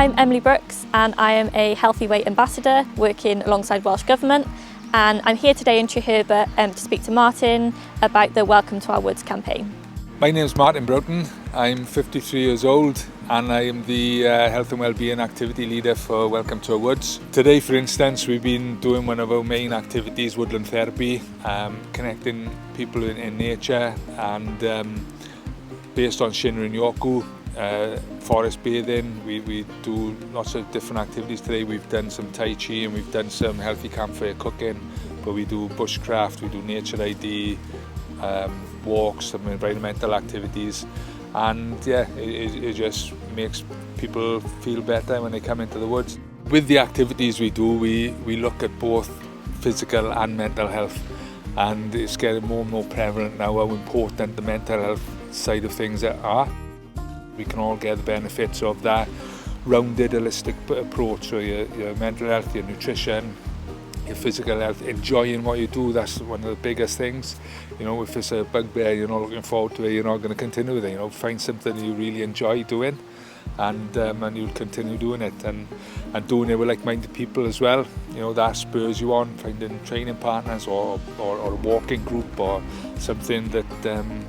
I'm Emily Brooks and I am a Healthy Weight Ambassador working alongside Welsh Government, and I'm here today in Treherbert to speak to Martin about the Welcome to Our Woods campaign. My name is Martin Broughton. I'm 53 years old and I am the Health and Wellbeing Activity Leader for Welcome to Our Woods. Today, for instance, we've been doing one of our main activities, Woodland Therapy, connecting people in nature, and based on Shinra and Yoku, forest bathing. We do lots of different activities today. We've done some Tai Chi and we've done some healthy campfire cooking, but we do bushcraft, we do nature ID, walks, some environmental activities, and yeah, it just makes people feel better when they come into the woods. With the activities we do, we look at both physical and mental health, and it's getting more and more prevalent now how important the mental health side of things are. We can all get the benefits of that rounded, holistic approach. So your mental health, your nutrition, your physical health, enjoying what you do, that's one of the biggest things. You know, if it's a bugbear you're not looking forward to it, you're not going to continue with it. You know, find something you really enjoy doing, and you'll continue doing it, and doing it with like-minded people as well. You know, that spurs you on, finding training partners or a walking group or something that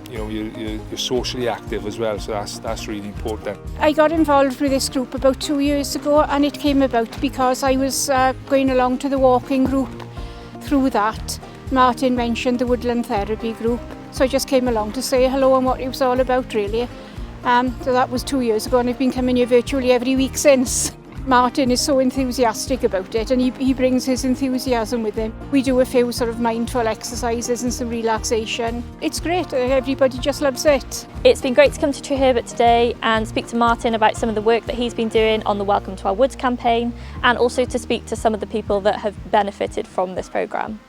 you know, you're socially active as well. So that's really important. I got involved with this group about 2 years ago, and it came about because I was going along to the walking group. Through that, Martin mentioned the Woodland Therapy group, so I just came along to say hello and what it was all about, really. So that was 2 years ago, and I've been coming here virtually every week since. Martin is so enthusiastic about it, and he brings his enthusiasm with him. We do a few sort of mindful exercises and some relaxation. It's great, everybody just loves it. It's been great to come to Treherbert today and speak to Martin about some of the work that he's been doing on the Welcome to Our Woods campaign, and also to speak to some of the people that have benefited from this programme.